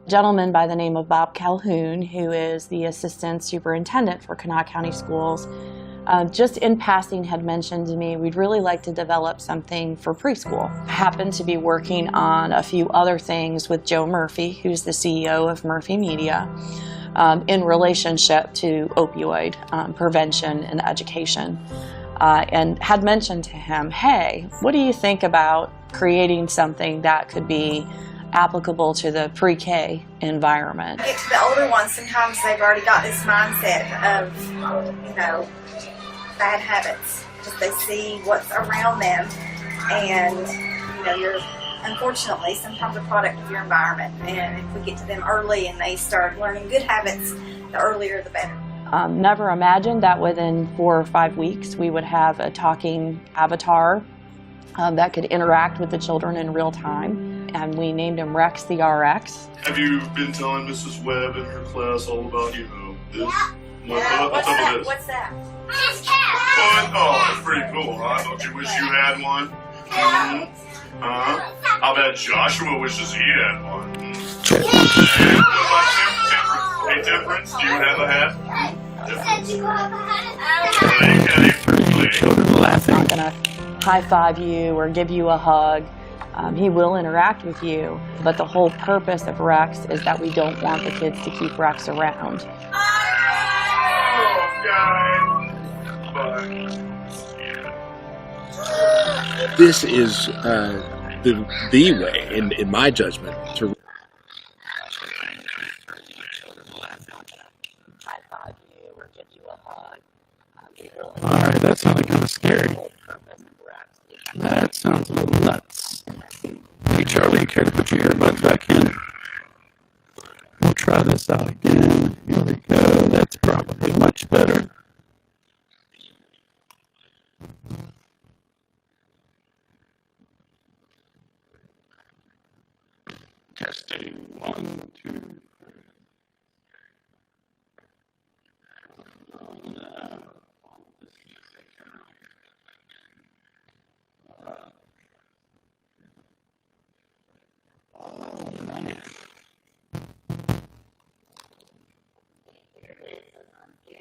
Gentleman by the name of Bob Calhoun, who is the assistant superintendent for Kanawha County Schools, just in passing had mentioned to me, we'd really like to develop something for preschool. I happened to be working on a few other things with Joe Murphy, who's the CEO of Murphy Media, in relationship to opioid prevention and education. And had mentioned to him, hey, what do you think about creating something that could be applicable to the pre-K environment? Get to the older ones, sometimes they've already got this mindset of, bad habits. Just they see what's around them, and you're unfortunately sometimes a product of your environment. And if we get to them early and they start learning good habits, the earlier the better. Never imagined that within 4 or 5 weeks we would have a talking avatar that could interact with the children in real time, and we named him Rex the RX. Have you been telling Mrs. Webb in her class all about, this? Yeah. What's up with this? What's that? His cat! Oh, that's pretty cool, huh? Don't you wish you had one? I bet Joshua wishes he had one. Hey, Temperance, do you have a hat? Children laughing. He's not going to high-five you or give you a hug. He will interact with you, but the whole purpose of Rex is that we don't want the kids to keep Rex around. This is the way, in my judgment, to High-five you or give you a hug. Alright, that sounded kind of scary. That sounds a little nuts. Hey Charlie, you care to put your earbuds back in? We'll try this out again. Here we go. That's probably much better. Testing 1, 2.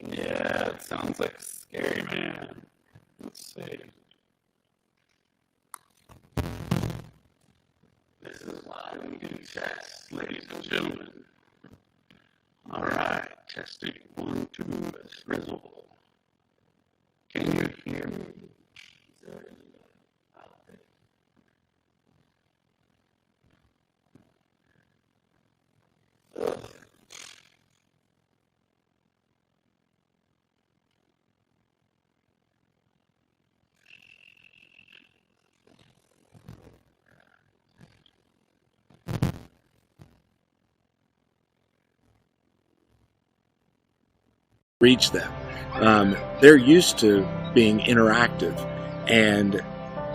Yeah, it sounds like scary, man. Let's see. This is live and getting tests, ladies and gentlemen. Alright, testing 1, 2, Frizzle. Can you hear me? reach them. They're used to being interactive, and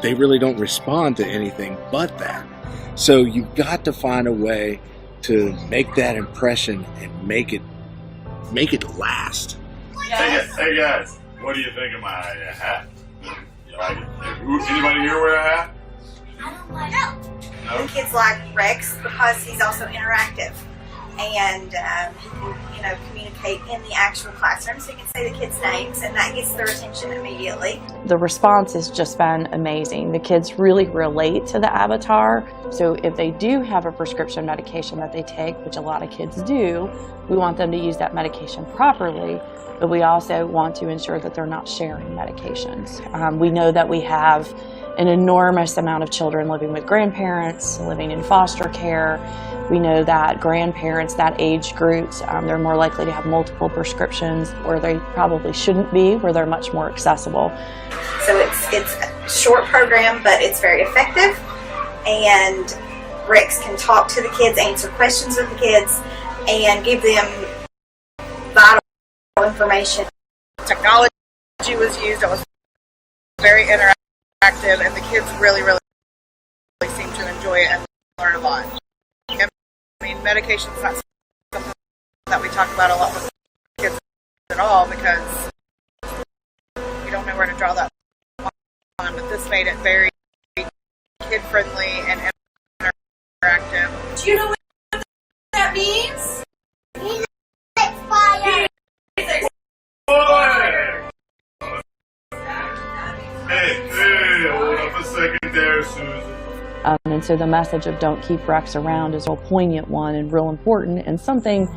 they really don't respond to anything but that. So you've got to find a way to make that impression and make it last. Yes. Hey guys, what do you think of my hat? You like it? Anybody here wear a hat? I don't like it. No? Kids like Rex because he's also interactive, and he can, communicate in the actual classroom, so you can say the kids' names, and that gets their attention immediately. The response has just been amazing. The kids really relate to the avatar, so if they do have a prescription medication that they take, which a lot of kids do, we want them to use that medication properly, but we also want to ensure that they're not sharing medications. We know that we have an enormous amount of children living with grandparents, living in foster care. We know that grandparents, that age group, they're more likely to have multiple prescriptions where they probably shouldn't be, where they're much more accessible. So it's a short program, but it's very effective, and Rex can talk to the kids, answer questions with the kids, and give them vital information. Technology was used, it was very interactive, and the kids really seem to enjoy it and learn a lot. I mean, medication's not something that we talk about a lot with kids at all because we don't know where to draw that line, but this made it very kid-friendly and interactive. Do you know what that means? Susan. And so the message of don't keep Rex around is a real poignant one and real important, and something